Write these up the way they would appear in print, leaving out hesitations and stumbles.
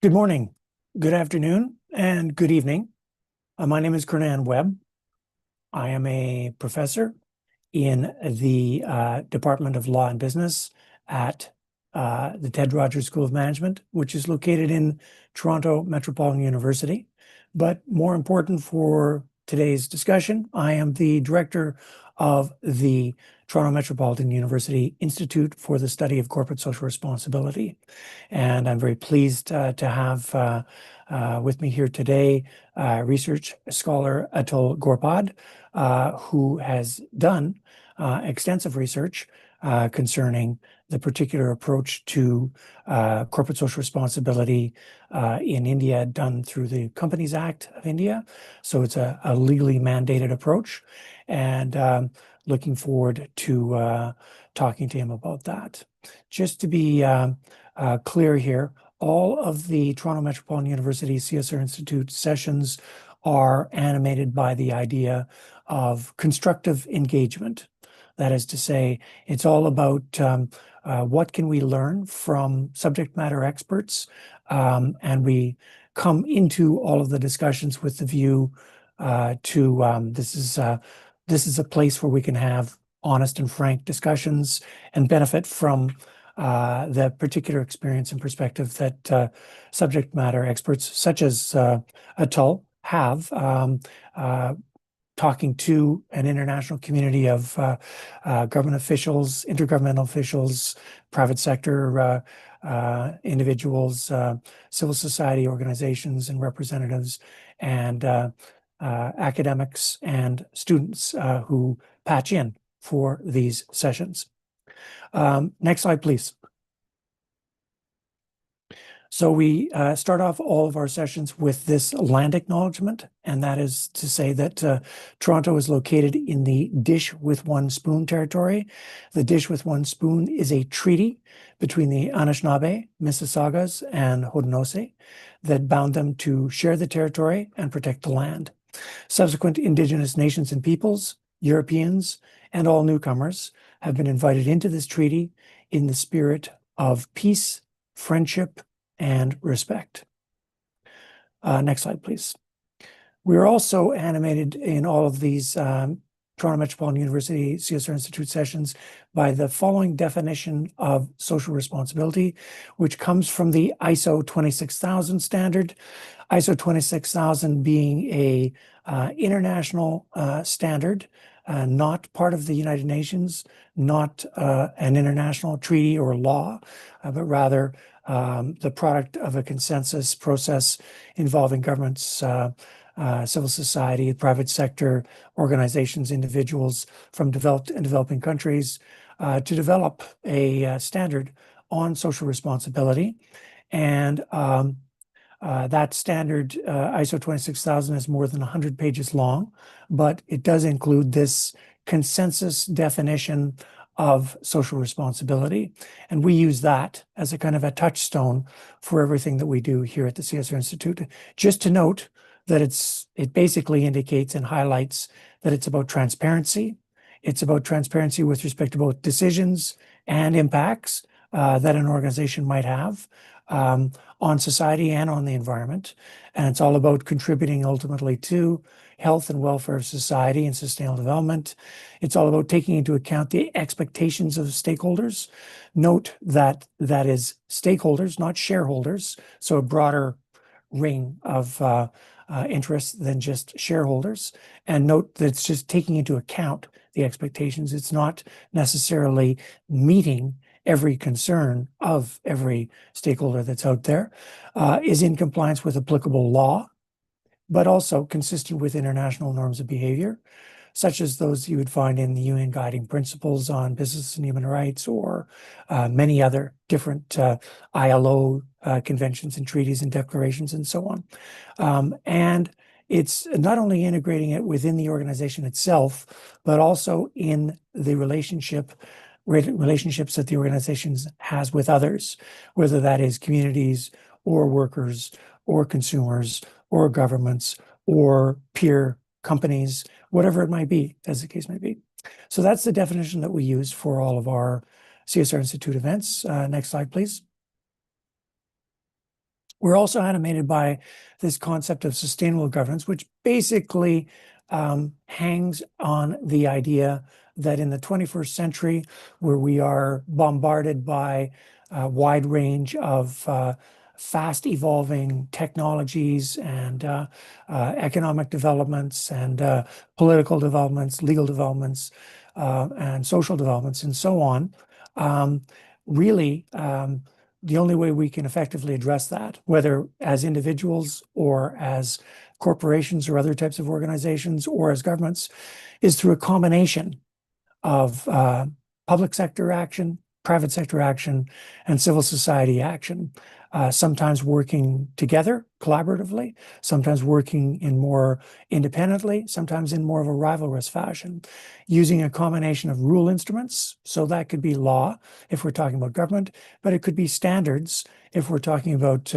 Good morning, good afternoon, and good evening. My name is Kernan Webb. I am a professor in the Department of Law and Business at the Ted Rogers School of Management, which is located in Toronto Metropolitan University. But more important for today's discussion, I am the director of the Toronto Metropolitan University Institute for the Study of Corporate Social Responsibility. And I'm very pleased to have with me here today research scholar Atul Gorpad, who has done extensive research concerning the particular approach to corporate social responsibility in India done through the Companies Act of India. So it's a legally mandated approach, and looking forward to talking to him about that. Just to be clear here, all of the Toronto Metropolitan University CSR Institute sessions are animated by the idea of constructive engagement. That is to say, it's all about what can we learn from subject matter experts, and we come into all of the discussions with the view to this is a place where we can have honest and frank discussions and benefit from the particular experience and perspective that subject matter experts such as Atul have talking to an international community of government officials, intergovernmental officials, private sector individuals, civil society organizations and representatives, and academics and students who patch in for these sessions. Next slide, please. So we start off all of our sessions with this land acknowledgement, and that is to say that Toronto is located in the Dish with One Spoon territory. The Dish with One Spoon is a treaty between the Anishinaabe, Mississaugas, and Haudenosaunee that bound them to share the territory and protect the land. Subsequent Indigenous nations and peoples, Europeans, and all newcomers have been invited into this treaty in the spirit of peace, friendship, and respect. Next slide, please. We're also animated in all of these Toronto Metropolitan University CSR Institute sessions by the following definition of social responsibility, which comes from the ISO 26000 standard. ISO 26000 being a international standard, not part of the United Nations, not an international treaty or law, but rather the product of a consensus process involving governments, civil society, private sector, organizations, individuals from developed and developing countries to develop a standard on social responsibility. And that standard, ISO 26000, is more than 100 pages long, but it does include this consensus definition of social responsibility. And we use that as a kind of a touchstone for everything that we do here at the CSR Institute. Just to note that it basically indicates and highlights that it's about transparency. It's about transparency with respect to both decisions and impacts that an organization might have on society and on the environment. And it's all about contributing ultimately to health and welfare of society and sustainable development. It's all about taking into account the expectations of stakeholders. Note that that is stakeholders, not shareholders, so a broader ring of interests than just shareholders. And note that it's just taking into account the expectations. It's not necessarily meeting every concern of every stakeholder that's out there, is in compliance with applicable law, but also consistent with international norms of behavior, such as those you would find in the UN Guiding Principles on Business and Human Rights, or many other different ILO conventions and treaties and declarations and so on. And it's not only integrating it within the organization itself, but also in the relationships that the organization has with others, whether that is communities or workers or consumers or governments or peer companies, whatever it might be, as the case may be. So that's the definition that we use for all of our CSR Institute events. Next slide, please. We're also animated by this concept of sustainable governance, which basically hangs on the idea that in the 21st century, where we are bombarded by a wide range of fast evolving technologies and economic developments and political developments, legal developments, and social developments, and so on. Really, the only way we can effectively address that, whether as individuals or as corporations or other types of organizations or as governments, is through a combination of public sector action, private sector action, and civil society action, sometimes working together collaboratively, sometimes working in more independently, sometimes in more of a rivalrous fashion, using a combination of rule instruments. So that could be law if we're talking about government, but it could be standards if we're talking about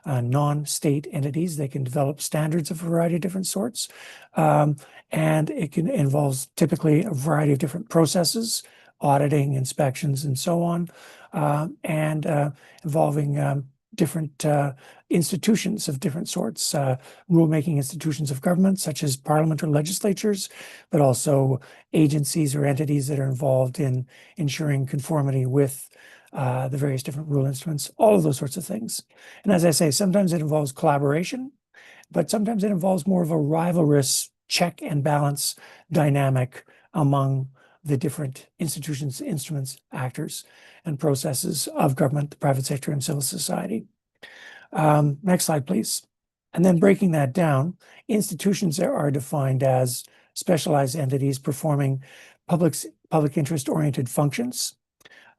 non-state entities. They can develop standards of a variety of different sorts. And it can involves typically a variety of different processes, auditing, inspections, and so on, and involving different institutions of different sorts, rulemaking institutions of government, such as parliament or legislatures, but also agencies or entities that are involved in ensuring conformity with the various different rule instruments, all of those sorts of things. And as I say, sometimes it involves collaboration, but sometimes it involves more of a rivalrous check and balance dynamic among the different institutions, instruments, actors, and processes of government, the private sector, and civil society. Next slide, please. And then breaking that down, institutions are defined as specialized entities performing public interest-oriented functions.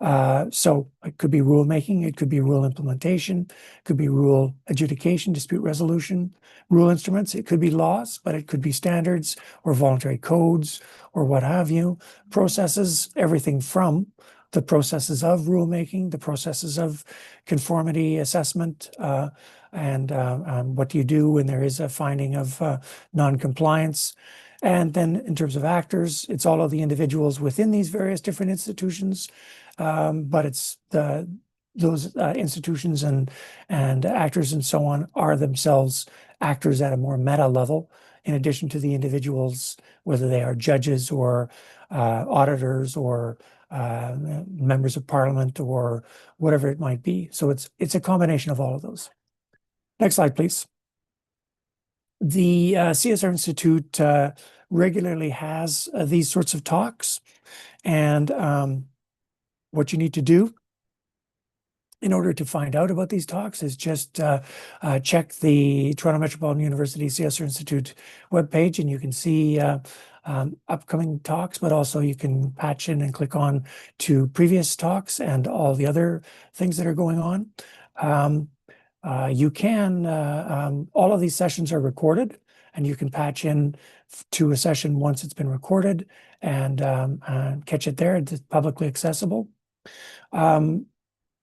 So it could be rulemaking, it could be rule implementation, it could be rule adjudication, dispute resolution, rule instruments. It could be laws, but it could be standards or voluntary codes or what have you. Processes, everything from the processes of rulemaking, the processes of conformity assessment, and what do you do when there is a finding of non-compliance. And then in terms of actors, it's all of the individuals within these various different institutions, but it's those institutions and actors and so on are themselves actors at a more meta level, in addition to the individuals, whether they are judges or auditors or members of parliament or whatever it might be. So it's a combination of all of those. Next slide, please. The CSR Institute regularly has these sorts of talks, and what you need to do in order to find out about these talks is just check the Toronto Metropolitan University CSR Institute webpage, and you can see upcoming talks, but also you can patch in and click on to previous talks and all the other things that are going on. You can, all of these sessions are recorded, and you can patch in to a session once it's been recorded and catch it there. It's publicly accessible.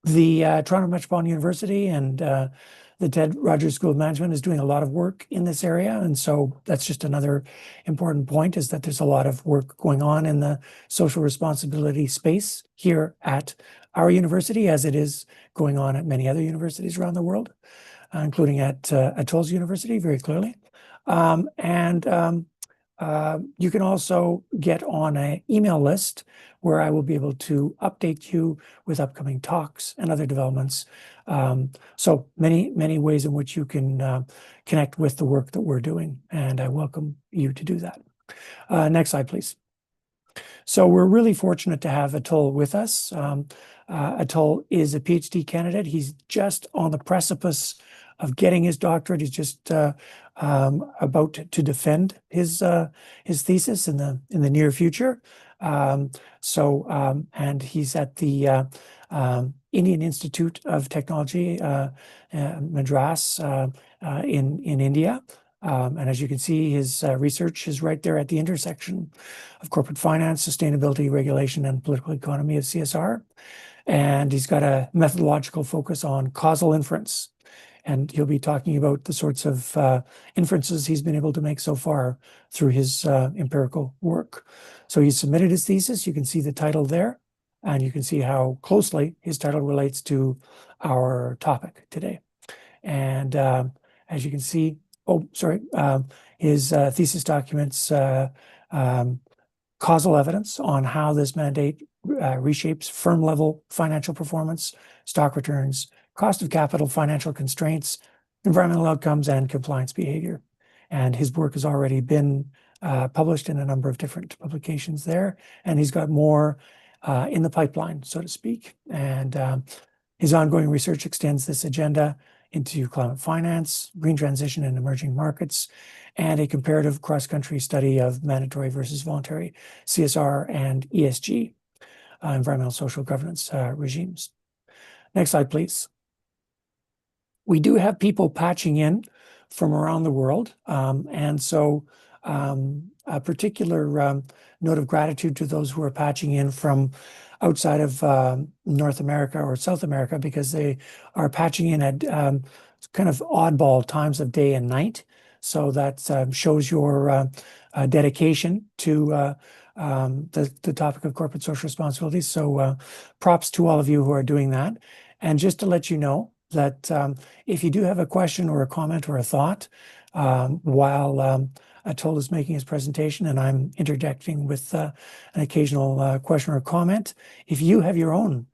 The Toronto Metropolitan University and the Ted Rogers School of Management is doing a lot of work in this area. And so that's just another important point, is that there's a lot of work going on in the social responsibility space here at our university, as it is going on at many other universities around the world, including at Tulsa University, very clearly. You can also get on an email list where I will be able to update you with upcoming talks and other developments. So many ways in which you can connect with the work that we're doing, and I welcome you to do that. Next slide, please. So we're really fortunate to have Atul with us. Atul is a PhD candidate. He's just on the precipice of getting his doctorate. He's just about to defend his thesis in the near future. And he's at the Indian Institute of Technology, Madras, in India. And as you can see, his research is right there at the intersection of corporate finance, sustainability, regulation, and political economy of CSR. And he's got a methodological focus on causal inference. And he'll be talking about the sorts of inferences he's been able to make so far through his empirical work. So he's submitted his thesis. You can see the title there, and you can see how closely his title relates to our topic today. And as you can see, his thesis documents causal evidence on how this mandate reshapes firm level financial performance, stock returns, cost of capital, financial constraints, environmental outcomes, and compliance behavior. And his work has already been published in a number of different publications there, and he's got more in the pipeline, so to speak. And his ongoing research extends this agenda into climate finance, green transition in emerging markets, and a comparative cross-country study of mandatory versus voluntary CSR and ESG, environmental social governance regimes. Next slide, please. We do have people patching in from around the world, and so a particular note of gratitude to those who are patching in from outside of North America or South America, because they are patching in at kind of oddball times of day and night. So that shows your dedication to the topic of corporate social responsibility. So props to all of you who are doing that. And just to let you know that if you do have a question or a comment or a thought while Atul is making his presentation and I'm interjecting with an occasional question or comment, if you have your own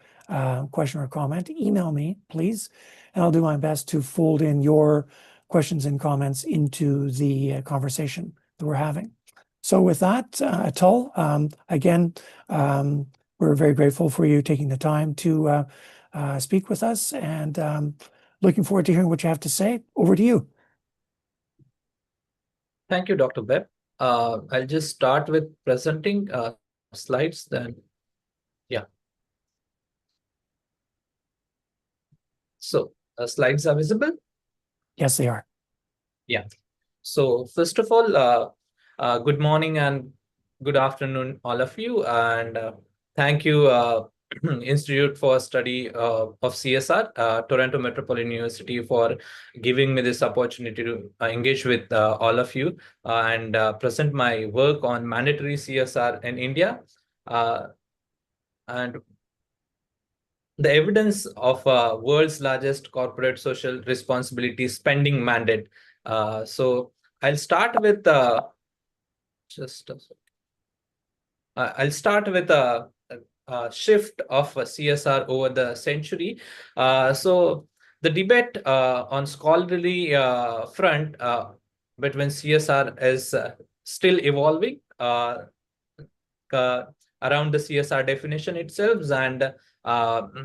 question or comment, email me, please, and I'll do my best to fold in your questions and comments into the conversation that we're having. So with that, Atul, again, we're very grateful for you taking the time to speak with us, and looking forward to hearing what you have to say. Over to you. Thank you, Dr. Webb. I'll just start with presenting slides then. Yeah. So slides are visible? Yes, they are. Yeah. So first of all, good morning and good afternoon, all of you. And thank you, Institute for Study of CSR, Toronto Metropolitan University, for giving me this opportunity to engage with all of you and present my work on mandatory CSR in India. And the evidence of world's largest corporate social responsibility spending mandate. So I'll start with I'll start with a shift of CSR over the century. So the debate on scholarly front between CSR is still evolving around the CSR definition itself, and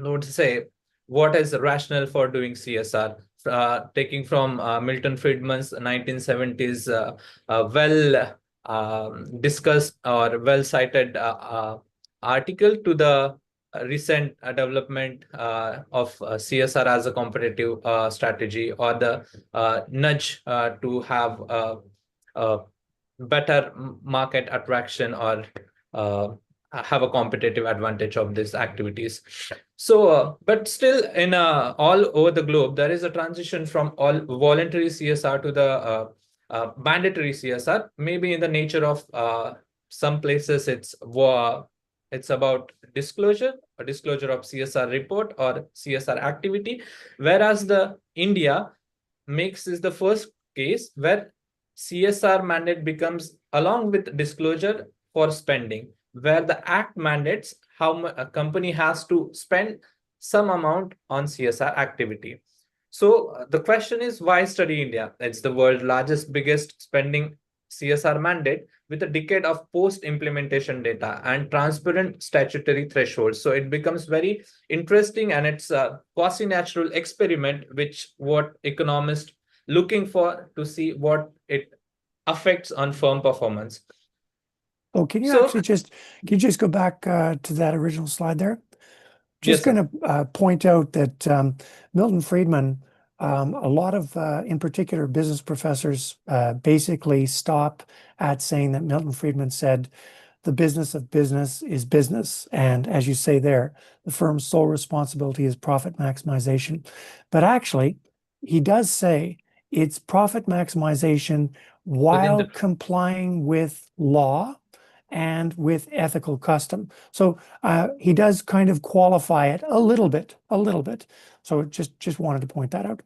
would say what is rational for doing CSR. Taking from Milton Friedman's 1970s well discussed or well cited article to the recent development of CSR as a competitive strategy, or the nudge to have better market attraction, or have a competitive advantage of these activities. So, but still in all over the globe, there is a transition from all voluntary CSR to the mandatory CSR. Maybe in the nature of some places it's about disclosure, a disclosure of CSR report or CSR activity, whereas the India makes is the first case where CSR mandate becomes along with disclosure for spending, where the act mandates how a company has to spend some amount on CSR activity. So the question is, why study India? It's the world's largest, biggest spending CSR mandate with a decade of post-implementation data and transparent statutory thresholds. So it becomes very interesting, and it's a quasi-natural experiment, which what economists looking for to see what it affects on firm performance. Oh, can you actually can you just go back to that original slide there? Just Yes, going to point out that Milton Friedman, a lot of, in particular, business professors basically stop at saying that Milton Friedman said, the business of business is business. And as you say there, the firm's sole responsibility is profit maximization. But actually, he does say it's profit maximization while complying with law and with ethical custom. So he does kind of qualify it a little bit. So just wanted to point that out.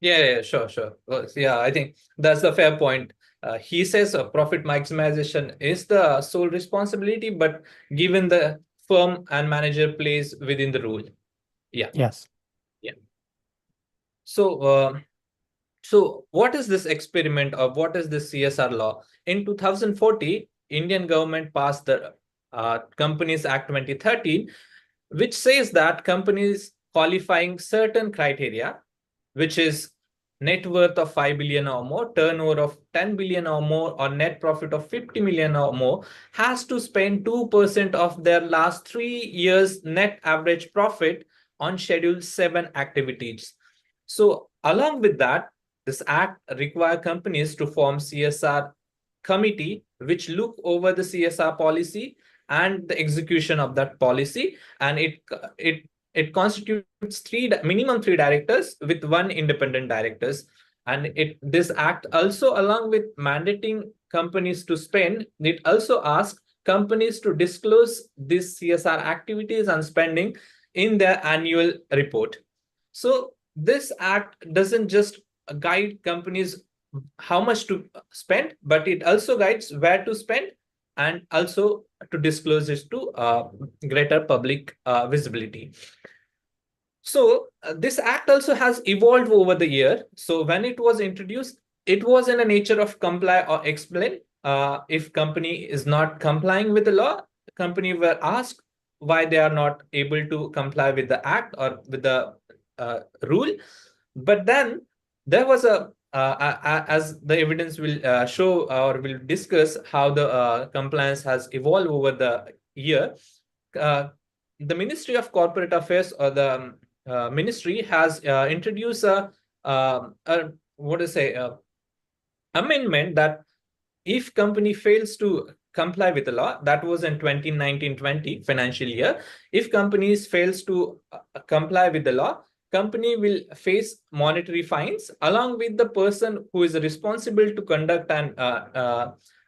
Yeah, sure, sure. Well, yeah, I think that's the fair point. He says profit maximization is the sole responsibility, but given the firm and manager plays within the rule. Yeah, Yes. yeah. So, so what is this experiment or what is this CSR law? In 2040, Indian government passed the Companies Act 2013, which says that companies qualifying certain criteria, which is net worth of 5 billion or more, turnover of 10 billion or more, or net profit of 50 million or more, has to spend 2% of their last 3 years net average profit on Schedule 7 activities. So along with that, this act require companies to form CSR committee, which look over the CSR policy and the execution of that policy, and it constitutes minimum three directors with one independent directors. And this act also, along with mandating companies to spend, it also asks companies to disclose these CSR activities and spending in their annual report. So this act doesn't just guide companies how much to spend, but it also guides where to spend and also to disclose it to greater public visibility. So this act also has evolved over the year. So when it was introduced, it was in a nature of comply or explain. If company is not complying with the law, the company were asked why they are not able to comply with the act or with the rule. But then there was as the evidence will show or will discuss how the compliance has evolved over the year. Uh, the Ministry of Corporate Affairs or the ministry has introduced a what to say amendment that if company fails to comply with the law, that was in 2019-20 financial year, if companies fails to comply with the law, company will face monetary fines along with the person who is responsible to conduct and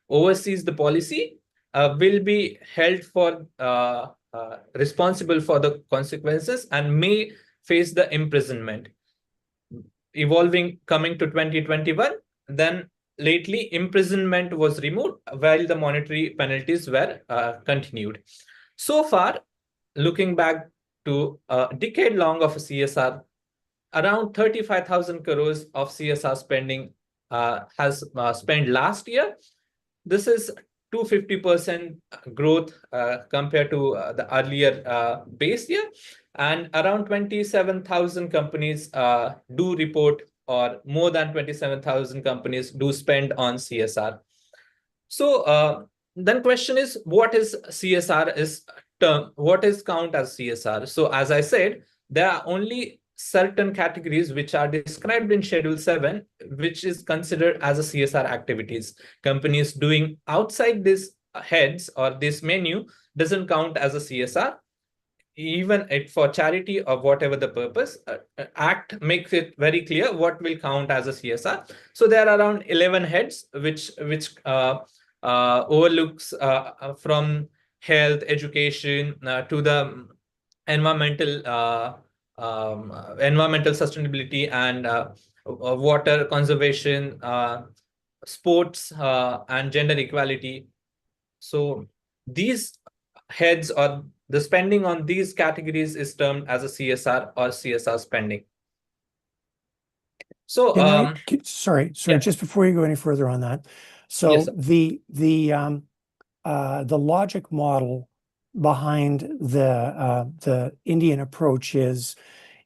oversees the policy will be held for responsible for the consequences and may face the imprisonment. Evolving, coming to 2021, then lately imprisonment was removed while the monetary penalties were continued. So far, looking back to a decade long of CSR, around 35,000 crores of CSR spending has spent last year. This is 250% growth compared to the earlier base year, and around 27,000 companies do report, or more than 27,000 companies do spend on CSR. So then question is, what is CSR is term? What is count as CSR? So as I said, there are only certain categories which are described in Schedule 7, which is considered as a CSR activities. Companies doing outside these heads or this menu doesn't count as a CSR. Even it for charity or whatever the purpose, act makes it very clear what will count as a CSR. So there are around 11 heads which overlooks from health, education to the environmental environmental sustainability and water conservation, sports and gender equality. So these heads or the spending on these categories is termed as a CSR or CSR spending. So sorry, yeah. just before you go any further on that. So Yes, the logic model behind the Indian approach is,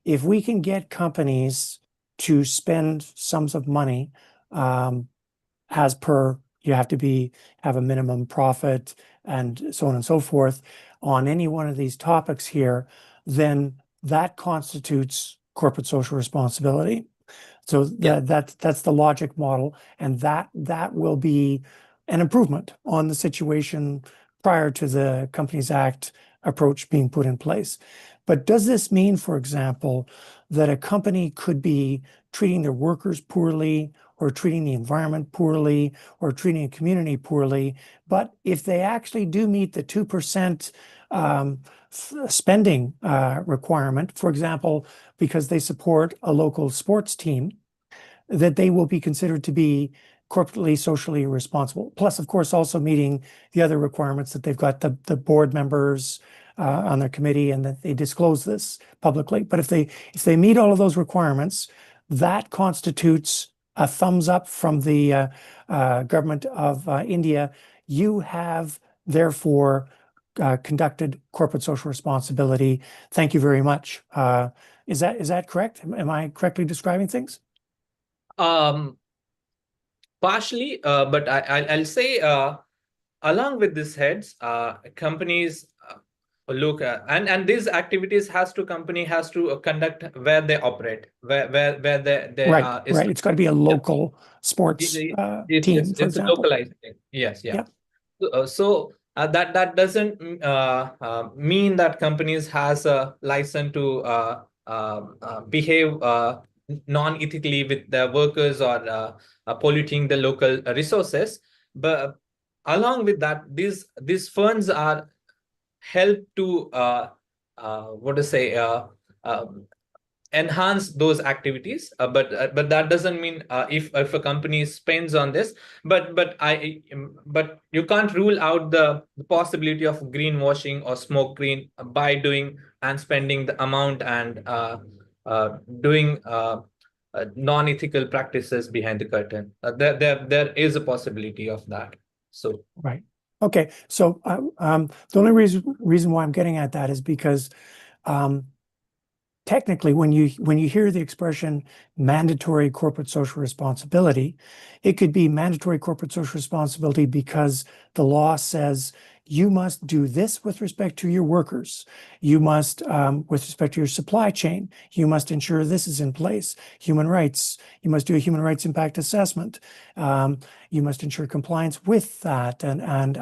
if we can get companies to spend sums of money, as per, you have to have a minimum profit and so on and so forth on any one of these topics here, then that constitutes corporate social responsibility. So that's the logic model, and that will be an improvement on the situation prior to the Companies Act approach being put in place. But does this mean, for example, that a company could be treating their workers poorly, or treating the environment poorly, or treating a community poorly, but if they actually do meet the 2% spending requirement, for example, because they support a local sports team, that they will be considered to be corporately socially responsible. Plus, of course, also meeting the other requirements that they've got the board members on their committee and that they disclose this publicly. But if they meet all of those requirements, that constitutes a thumbs up from the government of India. You have therefore conducted corporate social responsibility. Thank you very much. Is that correct? Am I correctly describing things? Partially, but I'll say along with these heads, companies look and these activities company has to conduct where they operate, where they Right. It's got to be a local sports team, for it's a example. localized thing. Yes, yeah. Yeah. That doesn't mean that companies has a license to behave non-ethically with their workers or polluting the local resources. But along with that, these funds are help to what to say enhance those activities, but that doesn't mean if a company spends on this, but you can't rule out the possibility of greenwashing or smoke green by doing and spending the amount and doing non-ethical practices behind the curtain. There is a possibility of that. So Right. Okay. So the only reason why I'm getting at that is because technically, when you hear the expression mandatory corporate social responsibility, it could be mandatory corporate social responsibility because the law says you must do this with respect to your workers. You must, with respect to your supply chain, you must ensure this is in place. Human rights, you must do a human rights impact assessment. You must ensure compliance with that. And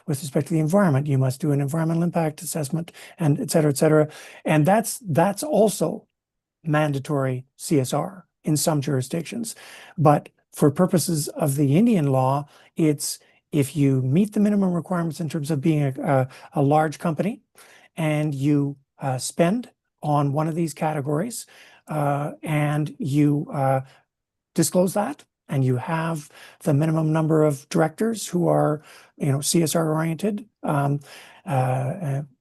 with respect to the environment, you must do an environmental impact assessment, and et cetera, et cetera. And that's also mandatory CSR in some jurisdictions. But for purposes of the Indian law, it's if you meet the minimum requirements in terms of being a large company and you spend on one of these categories and you disclose that, and you have the minimum number of directors who are, CSR oriented,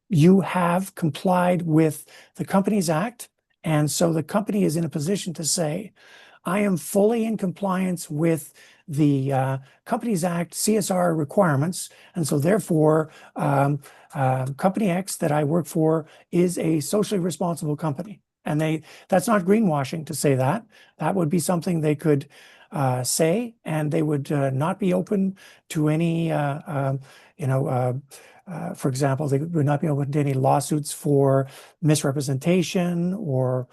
you have complied with the Companies Act. And so the company is in a position to say, I am fully in compliance with the Companies Act CSR requirements. And so therefore, Company X that I work for is a socially responsible company. And that's not greenwashing to say that. That would be something they could say, and they would not be open to any, for example, they would not be open to any lawsuits for misrepresentation or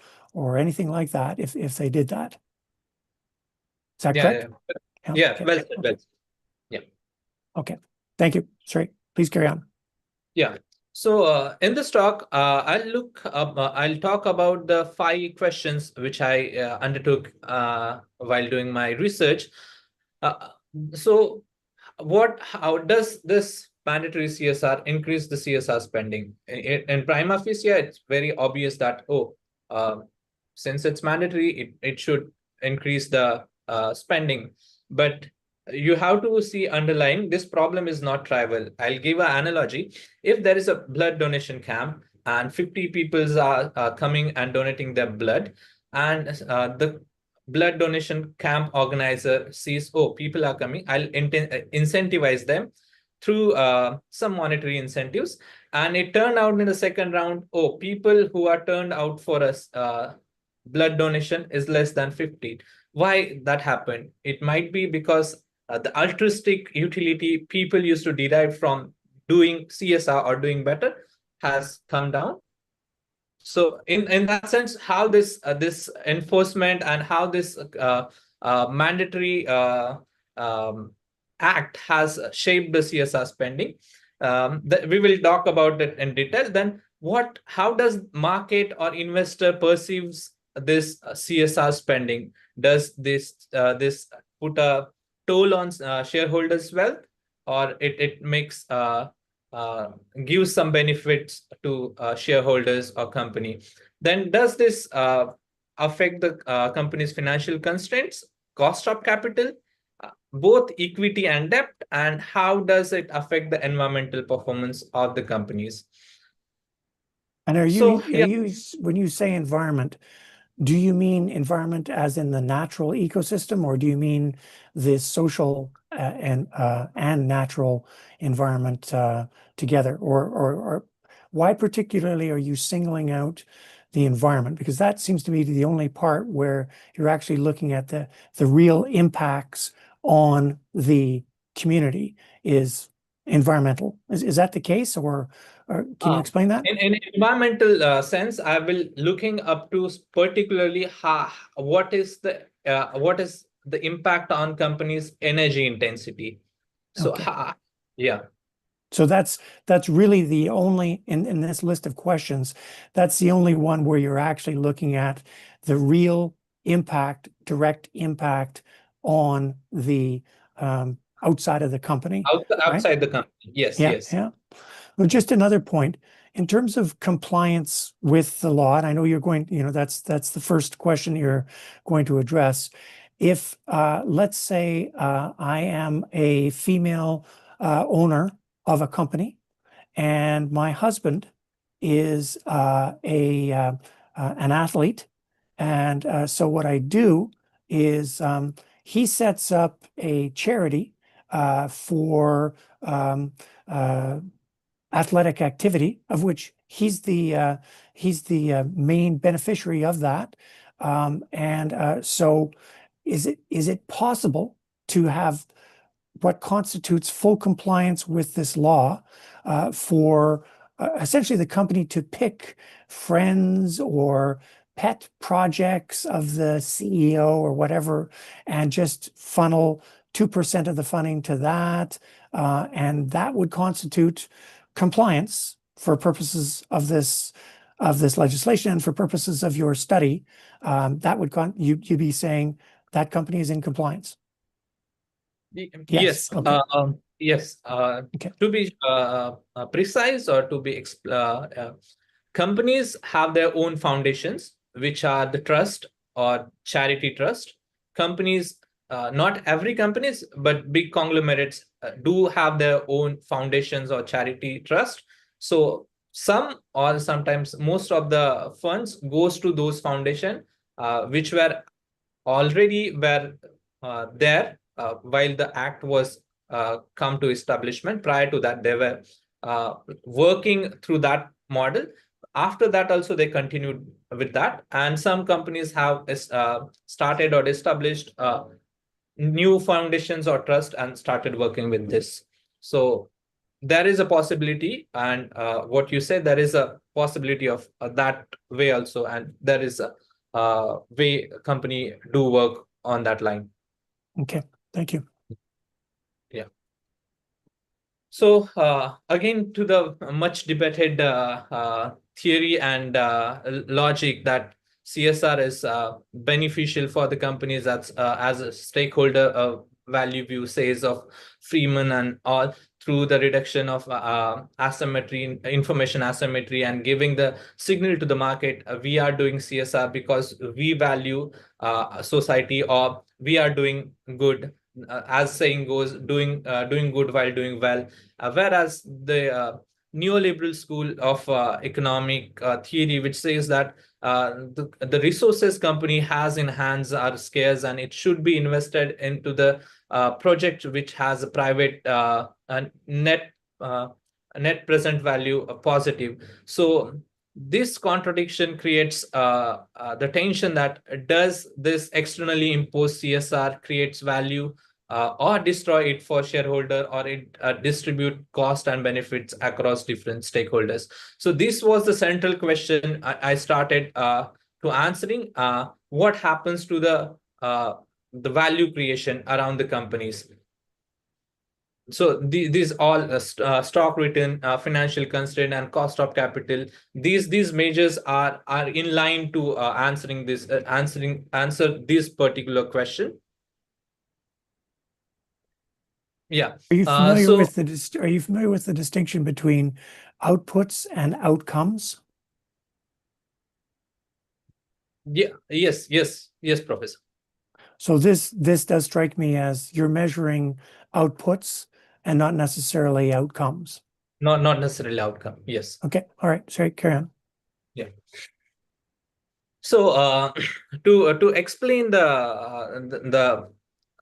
anything like that if they did that. Is that correct? Yeah. Okay. Well said, well said. Yeah. Okay. Thank you. Sorry. Please carry on. Yeah. So in this talk, I'll talk about the 5 questions which I undertook while doing my research. So how does this mandatory CSR increase the CSR spending? In prima facie, it's very obvious that, since it's mandatory, it should increase the spending. But you have to see underlying, this problem is not trivial. I'll give an analogy. If there is a blood donation camp and 50 people are coming and donating their blood, and the blood donation camp organizer sees, people are coming, I'll incentivize them through some monetary incentives. And it turned out in the second round, people who are turned out for us blood donation is less than 50. Why that happened? It might be because the altruistic utility people used to derive from doing CSR or doing better has come down. So in that sense, how this enforcement and how this mandatory act has shaped the CSR spending, we will talk about it in detail. Then how does market or investor perceives this CSR spending? Does this put a toll on shareholders' wealth, or it makes gives some benefits to shareholders or company? Then does this affect the company's financial constraints, cost of capital, both equity and debt, and how does it affect the environmental performance of the companies? And are So yeah, you when you say environment, do you mean environment as in the natural ecosystem, or do you mean the social and natural environment together? Or why particularly are you singling out the environment? Because that seems to be the only part where you're actually looking at the real impacts on the community is environmental. Is that the case, or can you explain that? in environmental sense, I will looking up to particularly what is the impact on companies' energy intensity. So Okay. yeah. So that's really the only in this list of questions, that's the only one where you're actually looking at the real impact, direct impact on the outside of the company, right? Outside the company. Yes, Yeah, yes. yeah. Well, just another point in terms of compliance with the law, and I know you're going, that's the first question you're going to address. If let's say I am a female owner of a company, and my husband is an athlete, and so what I do is he sets up a charity for uh, athletic activity, of which he's the main beneficiary of that. And so, is it possible to have what constitutes full compliance with this law for essentially the company to pick friends or pet projects of the CEO or whatever, and just funnel 2% of the funding to that, and that would constitute compliance for purposes of this legislation and for purposes of your study. That would you'd be saying that company is in compliance. Yes. Yes, Okay. yes. Okay. To be precise, or to be companies have their own foundations, which are the trust or charity trust. Companies, not every companies, but big conglomerates do have their own foundations or charity trust. So some or sometimes most of the funds goes to those foundation, which were already were there while the act was come to establishment. Prior to that, they were working through that model. After that, also they continued with that, and some companies have started or established new foundations or trust and started working with this. So there is a possibility, and what you said, there is a possibility of that way also, and there is a way company do work on that line. Okay. Thank you. Yeah. So again, to the much debated theory and logic that CSR is beneficial for the companies, that's as a stakeholder value view says of Freeman and all, through the reduction of asymmetry, information asymmetry, and giving the signal to the market, we are doing CSR because we value society, or we are doing good, as saying goes, doing good while doing well. Whereas the neoliberal school of economic theory, which says that the resources company has in hands are scarce, and it should be invested into the project which has a private net net present value positive. So this contradiction creates the tension that does this externally imposed CSR creates value or destroy it for shareholder, or it distribute cost and benefits across different stakeholders. So this was the central question I started to answering. What happens to the value creation around the companies? So these all stock return, financial constraint, and cost of capital. These measures are in line to answer this particular question. Yeah. Are you familiar So with the distinction between outputs and outcomes? yeah, yes, Professor. So this does strike me as you're measuring outputs and not necessarily outcomes. Not necessarily outcome. Yes. Okay. All right. Sorry, carry on. Yeah. So to explain the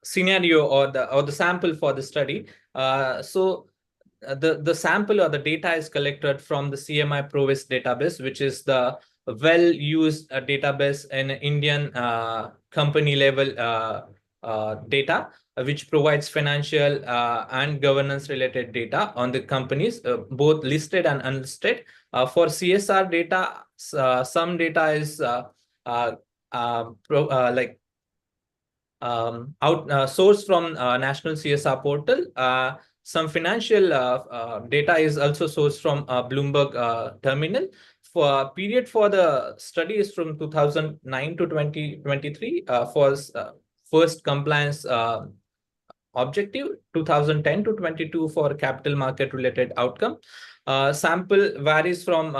scenario or the sample for the study, the sample or the data is collected from the CMI Provis database, which is the well-used database in Indian company level data, which provides financial and governance related data on the companies, both listed and unlisted. For CSR data, some data is like sourced from National CSR portal. Some financial data is also sourced from Bloomberg terminal. For period for the study is from 2009 to 2023 for first compliance objective, 2010 to 22 for capital market related outcome. Sample varies from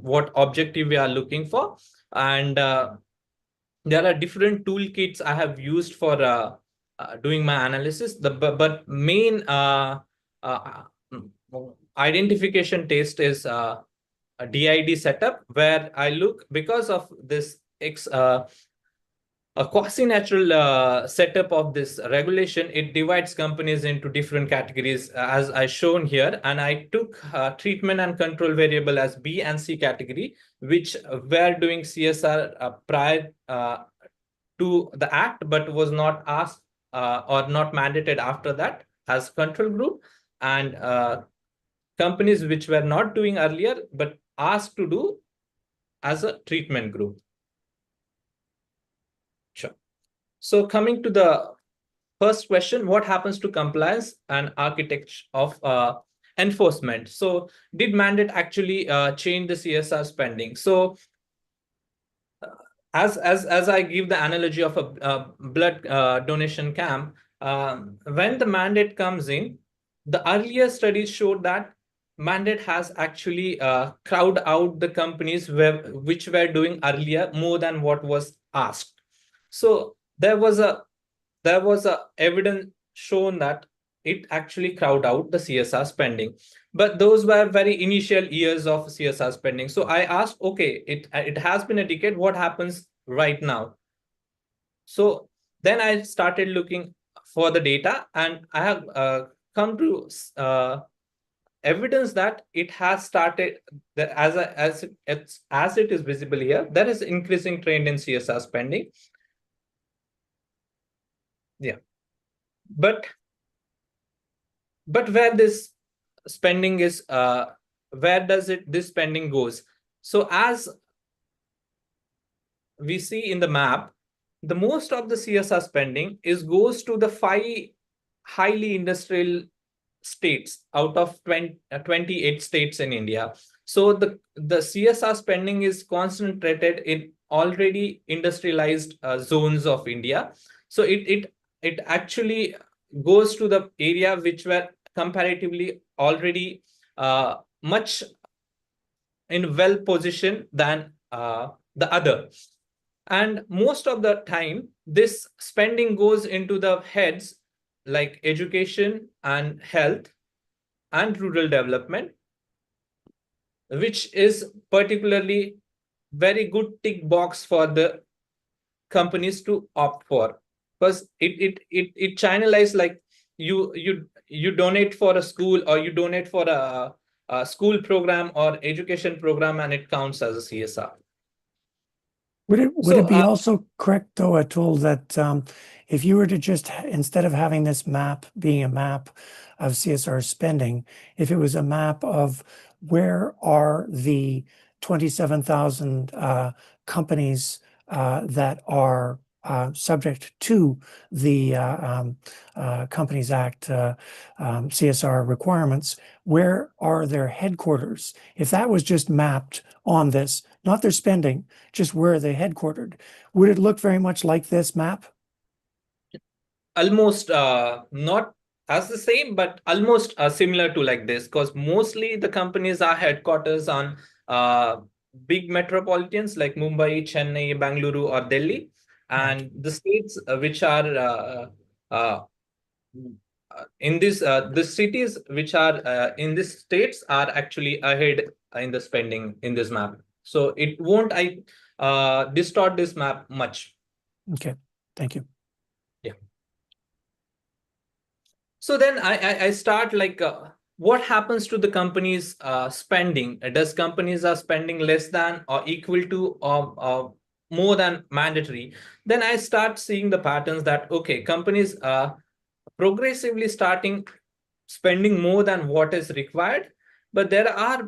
what objective we are looking for, and there are different toolkits I have used for doing my analysis. But main identification test is a DID setup, where I look, because of this a quasi-natural setup of this regulation, it divides companies into different categories as I shown here. And I took treatment and control variable as B and C category, which were doing CSR prior to the act, but was not asked or not mandated after that as control group, and companies which were not doing earlier but asked to do as a treatment group. Sure. So coming to the first question, what happens to compliance and architecture of enforcement? So did mandate actually change the CSR spending? So as I give the analogy of a blood donation camp, when the mandate comes in, the earlier studies showed that mandate has actually crowd out the companies which were doing earlier more than what was asked. So there was a evidence shown that it actually crowd out the CSR spending. But those were very initial years of CSR spending. So I asked, okay, it has been a decade, what happens right now? So then I started looking for the data, and I have come to evidence that it has started, that as it is visible here, there is increasing trend in CSR spending. Yeah. But where this spending is, where does this spending goes? So as we see in the map, the most of the CSR spending goes to the 5 highly industrial states out of 28 states in India. So the CSR spending is concentrated in already industrialized zones of India. So it actually goes to the area which were comparatively already much in well position than the other. And most of the time, this spending goes into the heads like education and health and rural development, which is particularly very good tick box for the companies to opt for, because it channelizes, like you donate for a school, or you donate for a school program or education program, and it counts as a CSR. Would it be also correct, though, Atul, that if you were to just, instead of having this map being a map of CSR spending, if it was a map of where are the 27,000 companies that are subject to the Companies Act CSR requirements, where are their headquarters? If that was just mapped on this, not their spending, just where are they headquartered, would it look very much like this map? Almost not as the same, but almost similar to like this, because mostly the companies are headquarters on big metropolitans like Mumbai, Chennai, Bangalore, or Delhi. and the states which are in this the cities which are in these states are actually ahead in the spending in this map. So it won't distort this map much. Okay, thank you. Yeah. So then I start like what happens to the company's spending? Does companies are spending less than or equal to or more than mandatory? Then I start seeing the patterns that okay, companies progressively starting spending more than what is required, but uh,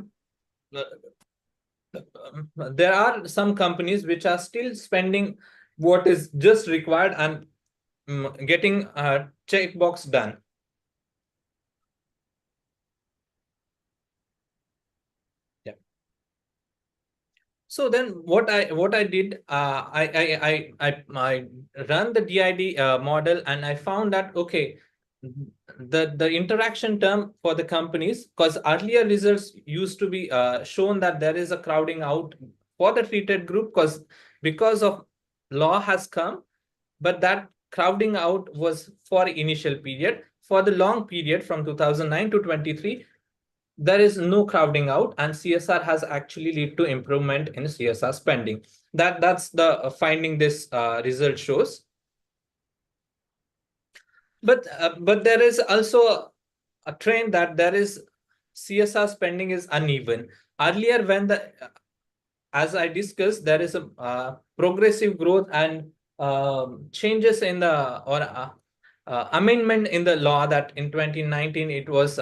there are some companies which are still spending what is just required and getting a checkbox done. Yeah. So then what I did, I run the DID model, and I found that okay, the interaction term for the companies, because earlier results used to be shown that there is a crowding out for the treated group because of law has come, but that crowding out was for initial period. For the long period from 2009 to 23, there is no crowding out, and CSR has actually lead to improvement in CSR spending. That's the finding this result shows. But there is also a trend that there is CSR spending is uneven. Earlier, when the as I discussed, there is a progressive growth and changes in the or amendment in the law that in 2019 it was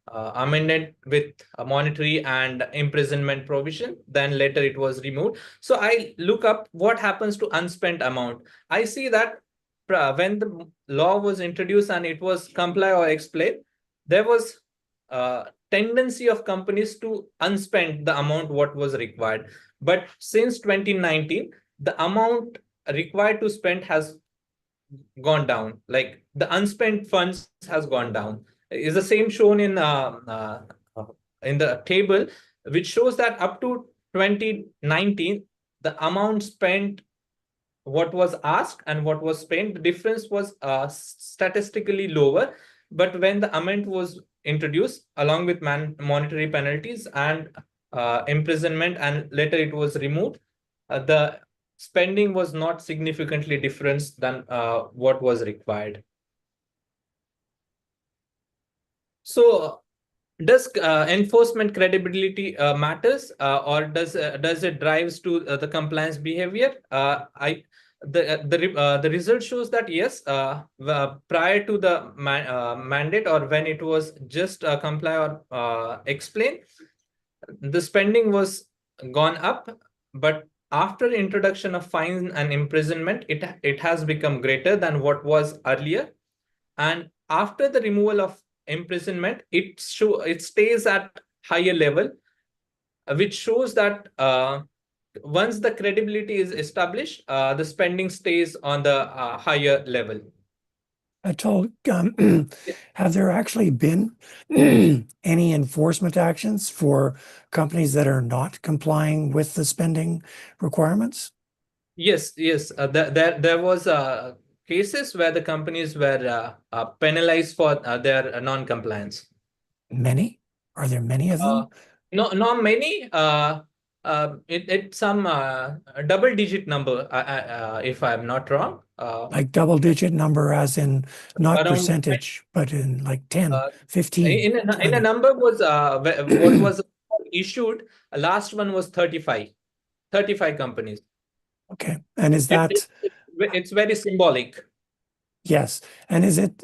amended with a monetary and imprisonment provision. Then later it was removed. So I look up what happens to unspent amount. I see that when the law was introduced and it was comply or explain, there was tendency of companies to unspend the amount what was required. But since 2019, the amount required to spend has gone down. Like the unspent funds has gone down. Is the same shown in the table, which shows that up to 2019, the amount spent, what was asked and what was spent, the difference was statistically lower. But when the amendment was introduced along with monetary penalties and imprisonment, and later it was removed, the spending was not significantly different than what was required. So does enforcement credibility matters, or does it drives to the compliance behavior? The result shows that yes, prior to the mandate, or when it was just comply or explain, the spending was gone up, but after introduction of fines and imprisonment, it has become greater than what was earlier. And after the removal of imprisonment, it stays at higher level, which shows that once the credibility is established, the spending stays on the higher level. Have there actually been any enforcement actions for companies that are not complying with the spending requirements? Yes. There was cases where the companies were penalized for their non-compliance. Many? Are there many of them? No, not many. It's some double-digit number, if I'm not wrong. Like double-digit number as in not Around percentage, but in like 10, 15, in a 20. number was what was issued. Last one was 35 companies. Okay. And is that It's very symbolic. yes. And is it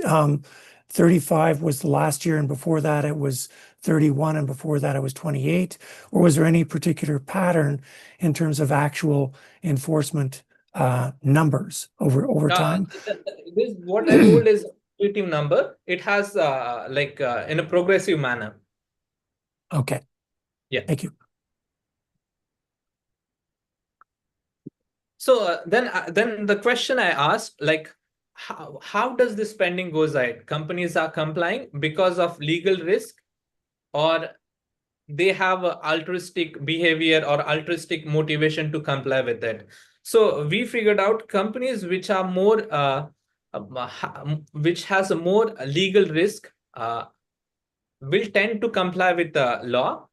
35 was the last year, and before that it was 31, and before that it was 28? Or was there any particular pattern in terms of actual enforcement numbers over time? This what I told is cumulative number. It has like in a progressive manner. Okay. Yeah. Thank you. So then the question I asked, like, how does this spending goes ahead? Companies are complying because of legal risk, or they have a altruistic behavior or altruistic motivation to comply with it. So we figured out companies which are more, which has a more legal risk, will tend to comply with the law,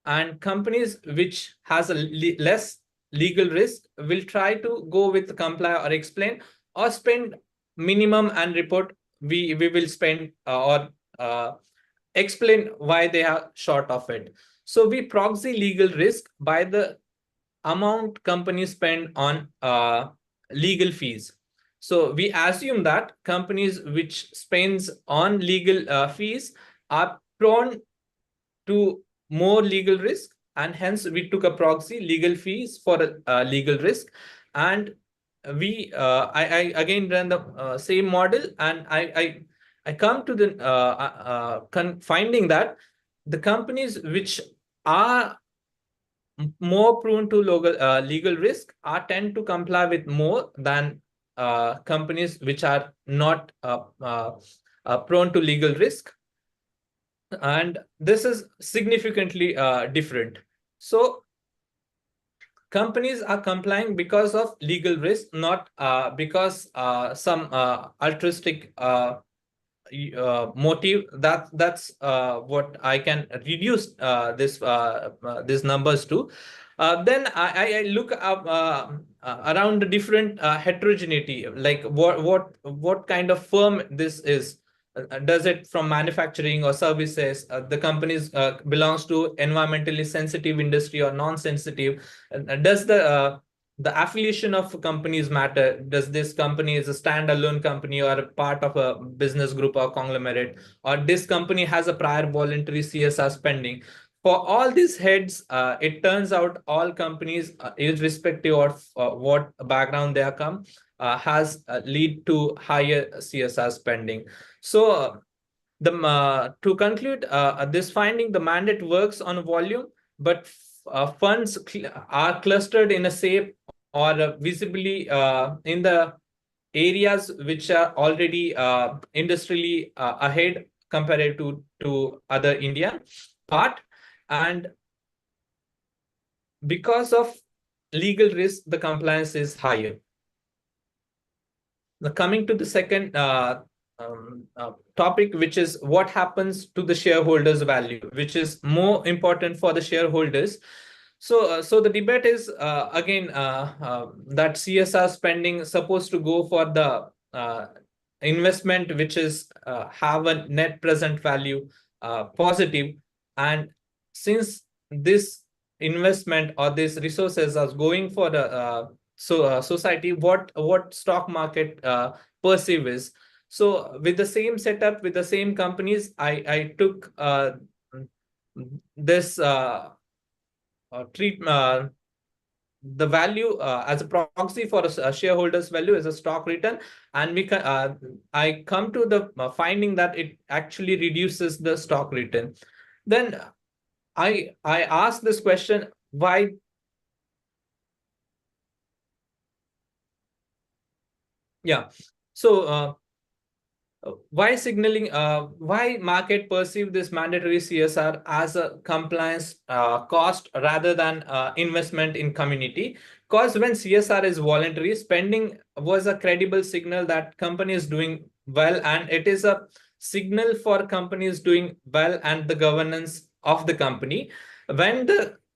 and companies which has a less legal risk will try to go with comply or explain or spend minimum and report. We will spend or explain why they are short of it. So we proxy legal risk by the amount companies spend on legal fees. So we assume that companies which spends on legal fees are prone to more legal risk, and hence we took a proxy legal fees for a legal risk. And I again ran the same model, and I come to the finding that the companies which are more prone to legal risk are tend to comply with more than companies which are not prone to legal risk. And this is significantly different. So companies are complying because of legal risk, not because some altruistic motive. That's what I can reduce these numbers to. Then I look up around the different heterogeneity, like what kind of firm this is. Does it from manufacturing or services? The companies belongs to environmentally sensitive industry or non-sensitive? Does the affiliation of companies matter? Does this company is a standalone company or a part of a business group or conglomerate, or this company has a prior voluntary CSR spending? For all these heads, it turns out all companies, irrespective of what background they are come, has lead to higher CSR spending. So to conclude this finding, the mandate works on volume, but funds are clustered in a safe or visibly in the areas which are already industrially ahead compared to other India part. And because of legal risk, the compliance is higher. Now, coming to the second topic, which is what happens to the shareholders' value, which is more important for the shareholders. So the debate is again that CSR spending is supposed to go for the investment which is have a net present value positive, and since this investment or these resources are going for the society, what stock market perceive is. So with the same setup, with the same companies, I took this treat the value as a proxy for a shareholders value as a stock return, and I come to the finding that it actually reduces the stock return. Then I ask this question, why? Yeah. So why market perceive this mandatory CSR as a compliance cost rather than investment in community? Because when CSR is voluntary, spending was a credible signal that company is doing well, and it is a signal for companies doing well and the governance of the company. When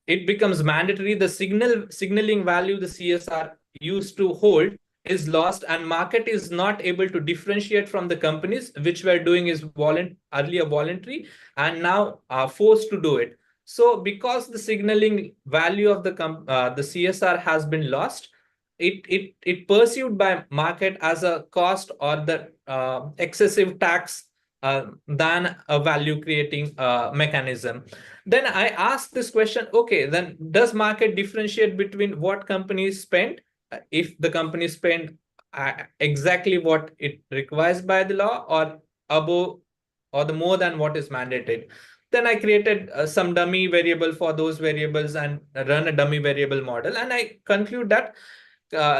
it becomes mandatory, the signaling value the CSR used to hold is lost, and market is not able to differentiate from the companies which were doing is earlier voluntary and now are forced to do it. So because the signaling value of the CSR has been lost, it perceived by market as a cost or the excessive tax than a value creating mechanism. Then I ask this question, okay, then does market differentiate between what companies spend, if the company spend exactly what it requires by the law, or above or the more than what is mandated? Then I created some dummy variable for those variables and run a dummy variable model, and I conclude that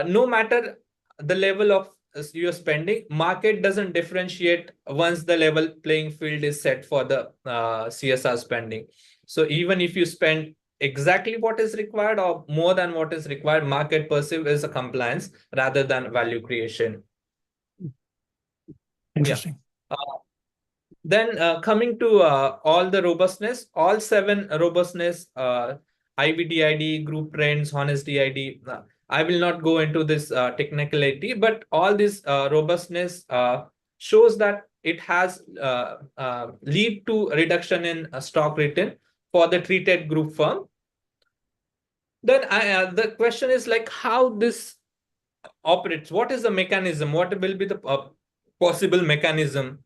no matter the level of your spending, market doesn't differentiate once the level playing field is set for the CSR spending. So even if you spend exactly what is required or more than what is required. Market perceive as a compliance rather than value creation. Interesting. Then coming to all the robustness, all 7 robustness, IBDID, group trends, honest DID. I will not go into this technicality, but all this robustness shows that it has lead to reduction in stock return for the treated group firm. Then the question is like how this operates. What is the mechanism? What will be the possible mechanism?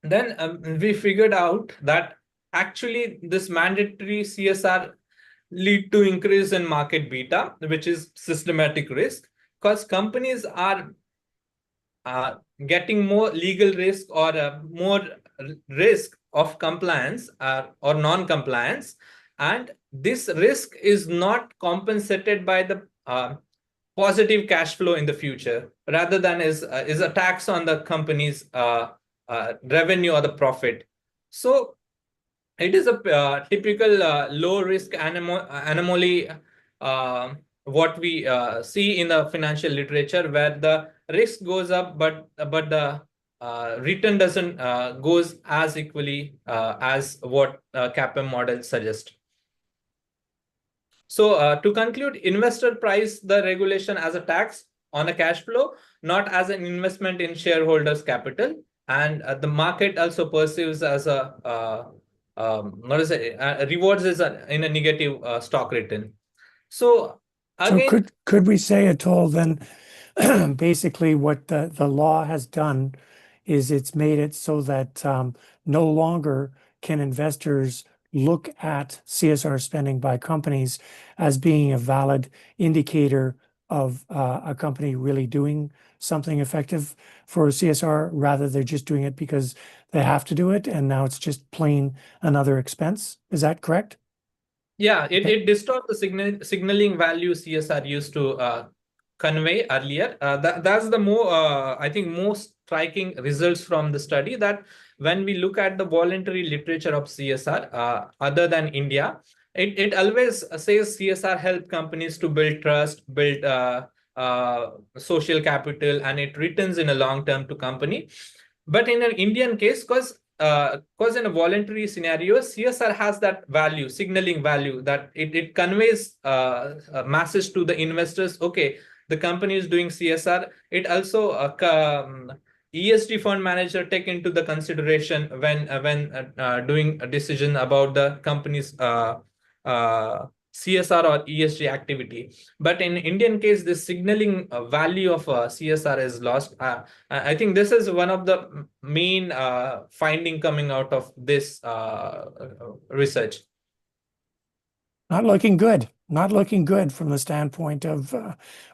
Then we figured out that actually this mandatory CSR lead to increase in market beta, which is systematic risk, because companies are getting more legal risk or more risk of compliance or non-compliance, and this risk is not compensated by the positive cash flow in the future, rather than is a tax on the company's revenue or the profit. So it is a typical low risk anomaly, what we see in the financial literature, where the risk goes up, but the return doesn't goes as equally as what CAPM model suggests. So to conclude, investor price the regulation as a tax on a cash flow, not as an investment in shareholders' capital. And the market also perceives as a what is it? Rewards is in a negative stock return. So So again, could we say at all then, basically what the law has done is it's made it so that no longer can investors look at CSR spending by companies as being a valid indicator of a company really doing something effective for CSR, rather they're just doing it because they have to do it, and now it's just plain another expense. Is that correct? yeah, Okay. it distorts the signaling value CSR used to convey earlier. That's the more I think most striking results from the study, that when we look at the voluntary literature of CSR other than India, it always says CSR help companies to build trust, build social capital, and it returns in a long term to company. But in an Indian case, because in a voluntary scenario, CSR has that value, signaling value, that it conveys message to the investors. Okay, the company is doing CSR. It also ESG fund manager take into the consideration when doing a decision about the company's CSR or ESG activity. But in Indian case, this signaling value of CSR is lost. I think this is one of the main finding coming out of this research. Not looking good. Not looking good from the standpoint of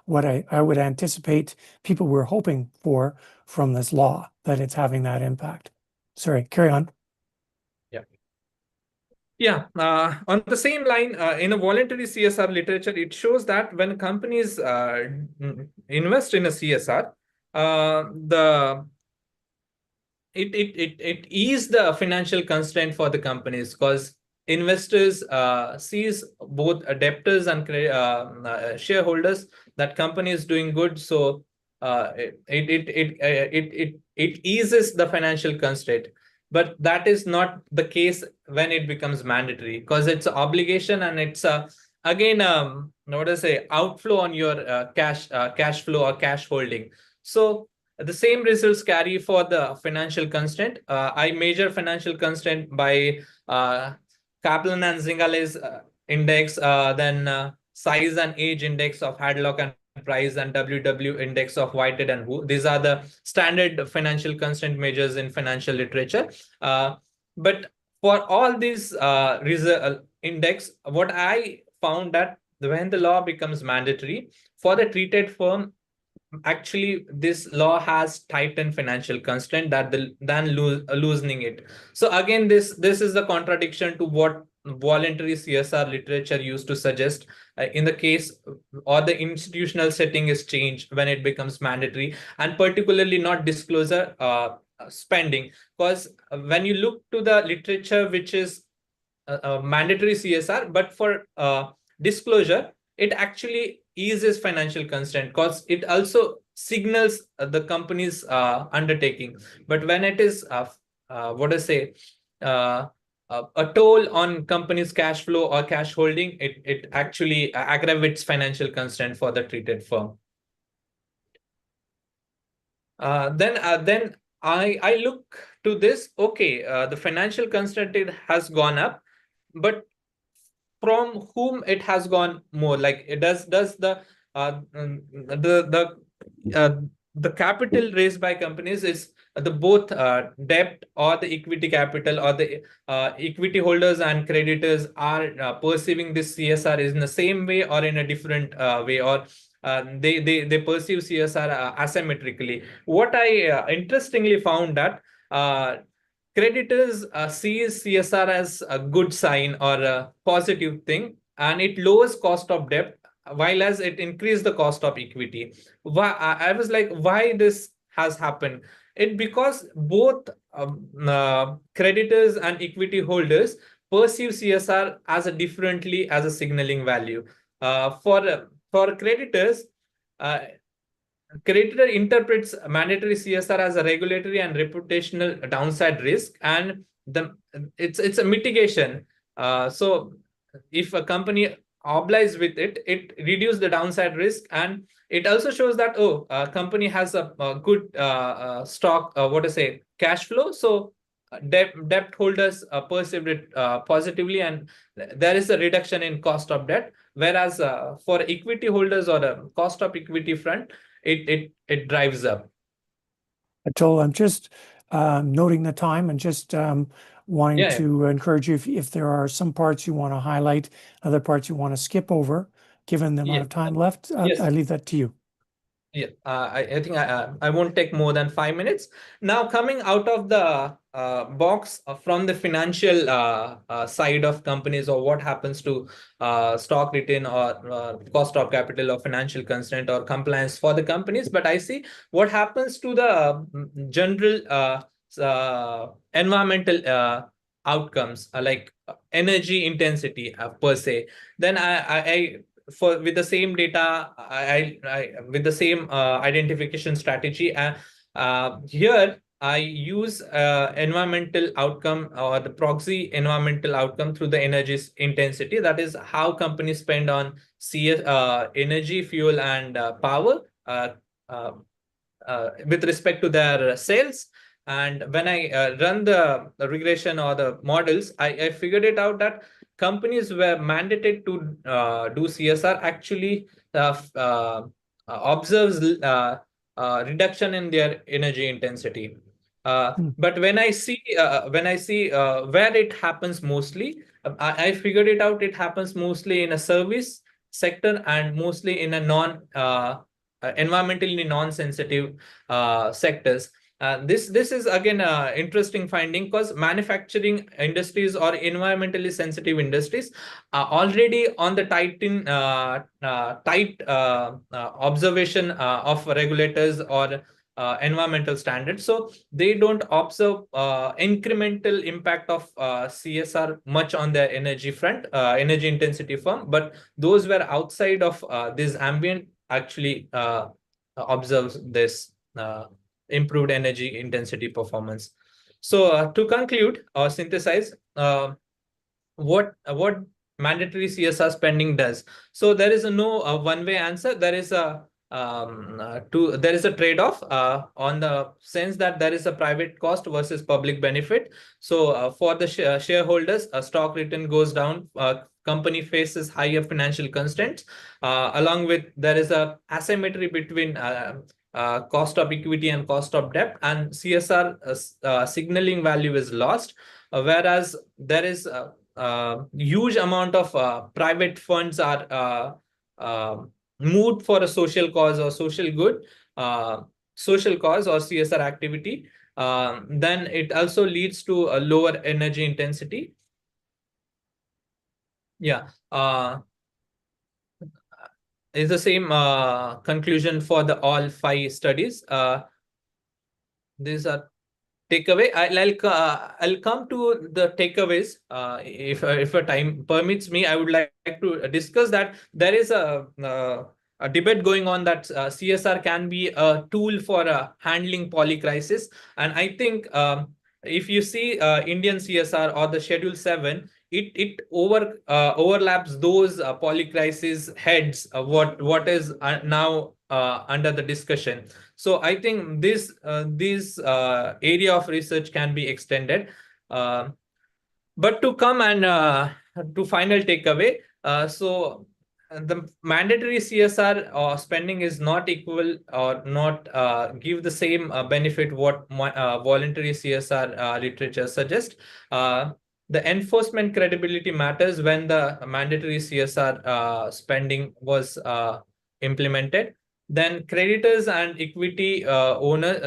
what I would anticipate people were hoping for from this law, that it's having that impact. Sorry, carry on. Yeah, on the same line, in a voluntary CSR literature, it shows that when companies invest in a CSR, the it ease the financial constraint for the companies, because investors sees both debtors and shareholders that company is doing good. So it eases the financial constraint. But that is not the case when it becomes mandatory, because it's an obligation, and it's again what do I say, outflow on your cash flow or cash holding. So the same results carry for the financial constraint. I measure financial constraint by Kaplan and Zingales index, then size and age index of Hadlock and Price, and WW index of Whited and Wu. These are the standard financial constraint measures in financial literature. But for all these index, what I found that when the law becomes mandatory for the treated firm, actually this law has tightened financial constraint than loosening it. So again, this is the contradiction to what voluntary CSR literature used to suggest. In the case or the institutional setting is changed when it becomes mandatory, and particularly not disclosure spending, because when you look to the literature which is mandatory CSR, but for disclosure, it actually eases financial constraint because it also signals the company's undertaking. But when it is what I say, a toll on company's cash flow or cash holding, it actually aggravates financial constraint for the treated firm. Then I look to this. Okay, the financial constraint has gone up, but from whom it has gone more? Like it does the the capital raised by companies is the both debt or the equity capital, or the equity holders and creditors are perceiving this CSR is in the same way or in a different way, or they perceive CSR asymmetrically. What I interestingly found that creditors sees CSR as a good sign or a positive thing, and it lowers cost of debt, while as it increased the cost of equity. Why I was like, why this has happened? It because both creditors and equity holders perceive CSR as a differently as a signaling value. For creditors, uh, creditor interprets mandatory CSR as a regulatory and reputational downside risk, and it's a mitigation. So if a company obliges with it, it reduces the downside risk, and it also shows that a company has a good stock, what to say, cash flow. So debt holders perceived it positively, and there is a reduction in cost of debt. Whereas for equity holders or the cost of equity front, it drives up. Atul, I'm just noting the time and just wanting Yeah. to encourage you if there are some parts you want to highlight, other parts you want to skip over, given the amount Yeah. of time left, Yes. I leave that to you. Yeah, I think I won't take more than 5 minutes. Now, coming out of the box from the financial side of companies, or what happens to stock return or cost of capital or financial constraint or compliance for the companies, but I see what happens to the general environmental outcomes, like energy intensity per se. Then I for with the same data, I with the same identification strategy, here I use environmental outcome or the proxy environmental outcome through the energy intensity. That is how companies spend on energy, fuel, and power uh, with respect to their sales. And when I run the regression or the models, I figured it out that companies were mandated to do CSR actually observes reduction in their energy intensity. But when I see where it happens mostly, I figured it out. It happens mostly in a service sector and mostly in a environmentally non-sensitive sectors. This is again interesting finding, because manufacturing industries or environmentally sensitive industries are already on the tight observation of regulators or environmental standards. So they don't observe incremental impact of CSR much on their energy front, energy intensity firm. But those were outside of this ambient actually observes this improved energy intensity performance. So to conclude or synthesize, what mandatory CSR spending does. So there is no one-way answer. There is a there is a trade-off on the sense that there is a private cost versus public benefit. So for the shareholders, a stock return goes down. Company faces higher financial constraints. Along with, there is a asymmetry between cost of equity and cost of debt, and CSR signaling value is lost. Whereas there is huge amount of private funds are moved for a social cause or social good, social cause or CSR activity. Then it also leads to a lower energy intensity. Yeah. Is the same conclusion for the all 5 studies. These are takeaway. I'll come to the takeaways. If a time permits me, I would like to discuss that there is a debate going on that CSR can be a tool for handling polycrisis, and I think if you see Indian CSR or the Schedule 7, it overlaps those polycrisis heads. What is now under the discussion. So I think this area of research can be extended. Uh, but to come and to final takeaway, the mandatory CSR spending is not equal or not give the same benefit what voluntary CSR literature suggests. Uh, the enforcement credibility matters when the mandatory CSR spending was implemented. Then creditors and equity holders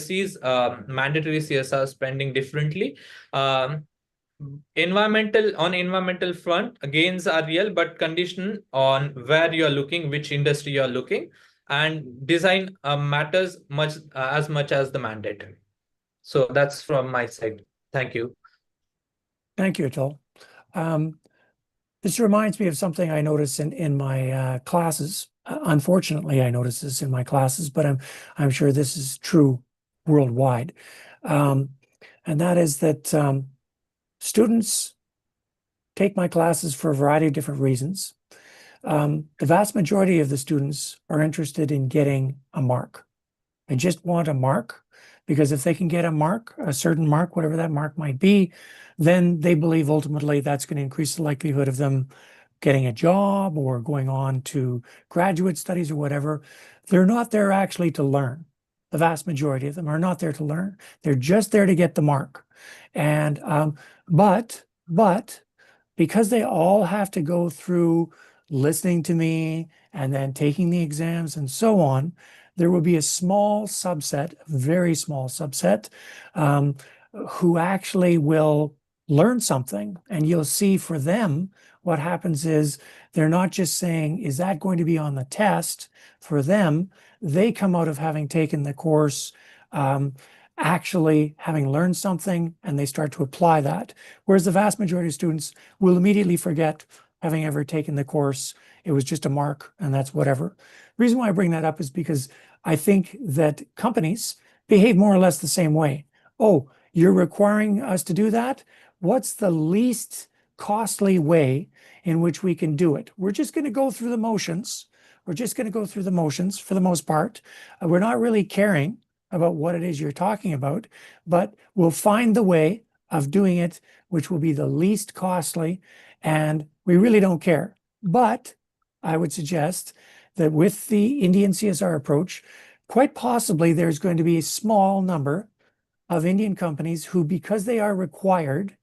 sees mandatory CSR spending differently. Um, environmental front, gains are real, but condition on where you are looking, which industry you are looking, and design matters as much as the mandate. So that's from my side. Thank you. Thank you, Atul. This reminds me of something I notice in my classes. Unfortunately, I notice this in my classes, but I'm sure this is true worldwide. And that is that students take my classes for a variety of different reasons. The vast majority of the students are interested in getting a mark. They just want a mark because if they can get a mark, a certain mark, whatever that mark might be, then they believe ultimately that's going to increase the likelihood of them getting a job or going on to graduate studies or whatever. They're not there actually to learn. The vast majority of them are not there to learn. They're just there to get the mark. And but because they all have to go through listening to me and then taking the exams and so on, there will be a small subset, a very small subset, who actually will learn something. And you'll see for them, what happens is they're not just saying, is that going to be on the test? For them, they come out of having taken the course, actually having learned something, and they start to apply that. Whereas the vast majority of students will immediately forget having ever taken the course. It was just a mark, and that's whatever. The reason why I bring that up is because I think that companies behave more or less the same way. Oh, you're requiring us to do that? What's the least costly way in which we can do it? We're just going to go through the motions. We're just going to go through the motions for the most part. We're not really caring about what it is you're talking about, but we'll find the way of doing it, which will be the least costly, and we really don't care. But I would suggest that with the Indian CSR approach, quite possibly there's going to be a small number of Indian companies who, because they are required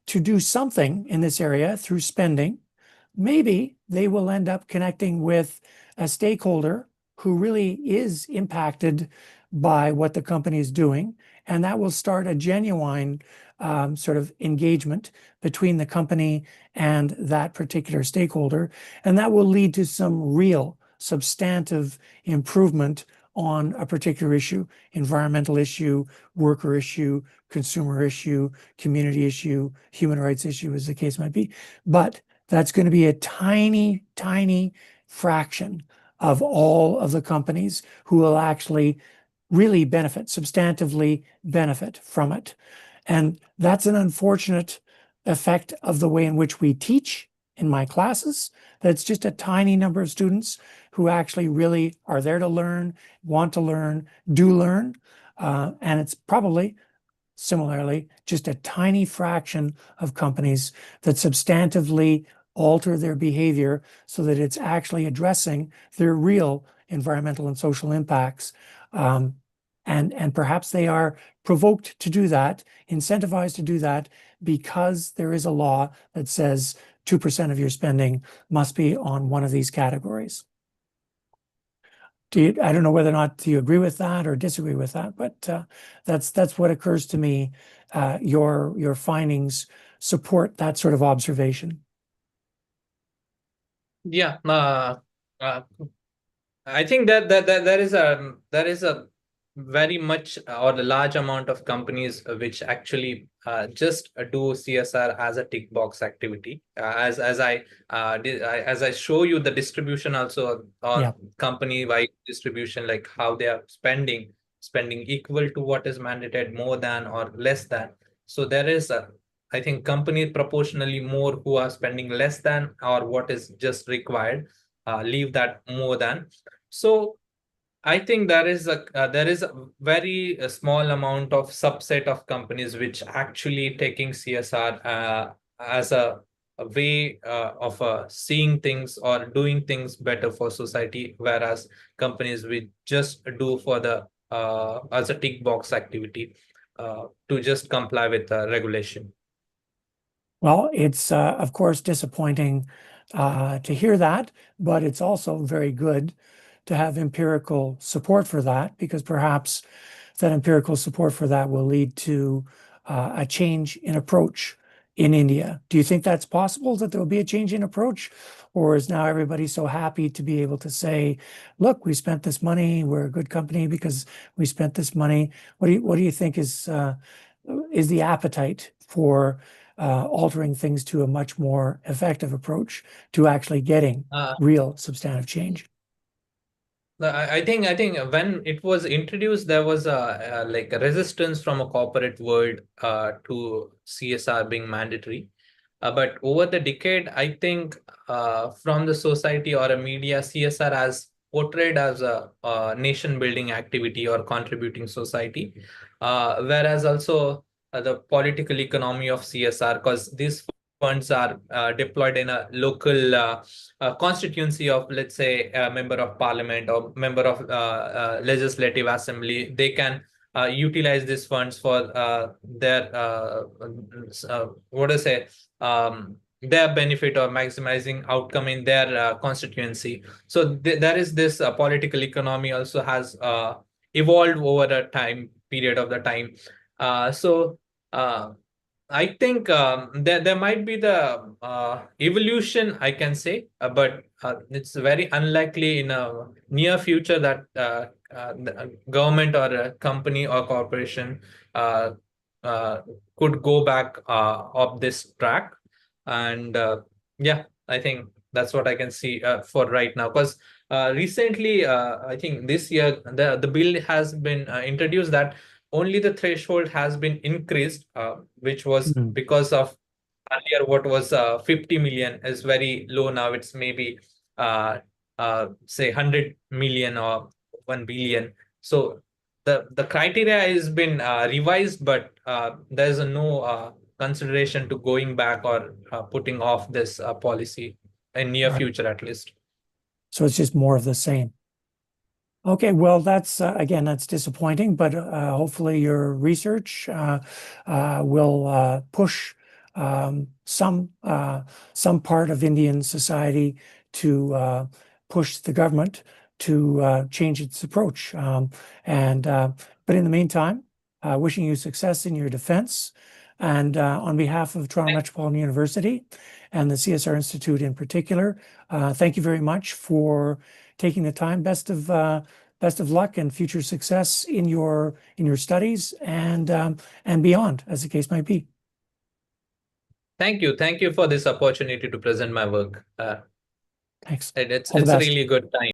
to do something in this area through spending, maybe they will end up connecting with a stakeholder who really is impacted by what the company is doing. And that will start a genuine sort of engagement between the company and that particular stakeholder. And that will lead to some real substantive improvement on a particular issue, environmental issue, worker issue, consumer issue, community issue, human rights issue, as the case might be. But that's going to be a tiny, tiny fraction of all of the companies who will actually really benefit, substantively benefit from it. And that's an unfortunate effect of the way in which we teach in my classes. That's just a tiny number of students who actually really are there to learn, want to learn, do learn. And it's probably similarly just a tiny fraction of companies that substantively alter their behavior so that it's actually addressing their real environmental and social impacts. And perhaps they are provoked to do that, incentivized to do that, because there is a law that says 2% of your spending must be on one of these categories. I don't know whether or not you agree with that or disagree with that, but that's what occurs to me. Your findings support that sort of observation. Yeah, I think that there is a very much or a large amount of companies which actually just do CSR as a tick box activity. As I show you the distribution also Yeah. on company wide distribution, like how they are spending equal to what is mandated, more than or less than. So there is a, I think, company proportionally more who are spending less than or what is just required, leave that more than. So I think there is a very small amount of subset of companies which actually taking CSR as a way of seeing things or doing things better for society, whereas companies we just do for the as a tick box activity to just comply with the regulation. Well, it's of course disappointing to hear that, but it's also very good to have empirical support for that, because perhaps that empirical support for that will lead to a change in approach in India. Do you think that's possible, that there will be a change in approach? Or is now everybody so happy to be able to say, look, we spent this money, we're a good company because we spent this money? What do you think is the appetite for altering things to a much more effective approach to actually getting Uh, real substantive change? I think when it was introduced, there was a like a resistance from a corporate world to CSR being mandatory. But over the decade, I think from the society or a media, CSR as portrayed as a nation building activity or contributing society, whereas also the political economy of CSR, because these funds are deployed in a local constituency of, let's say, a member of parliament or member of legislative assembly. They can utilize these funds for their what do I say, their benefit or maximizing outcome in their constituency. So there is this political economy also has evolved over a time period of the time. So I think there might be the evolution, I can say, but it's very unlikely in a near future that the government or a company or corporation uh, uh, could go back of this track. And yeah, I think that's what I can see for right now. Because recently, I think this year, the bill has been introduced that only the threshold has been increased, which was Mm. because of earlier what was 50 million is very low. Now it's maybe say 100 million or 1 billion. So the criteria has been revised, but there's no consideration to going back or putting off this policy in near Right. future at least. So it's just more of the same. Okay, well, that's again, that's disappointing, but hopefully your research will push some part of Indian society to push the government to change its approach. And but in the meantime, wishing you success in your defense. And on behalf of Toronto Metropolitan University and the CSR Institute in particular, thank you very much for taking the time. Best of luck and future success in your studies and beyond, as the case might be. Thank you for this opportunity to present my work. Thanks. It's All the it's a best. really good time.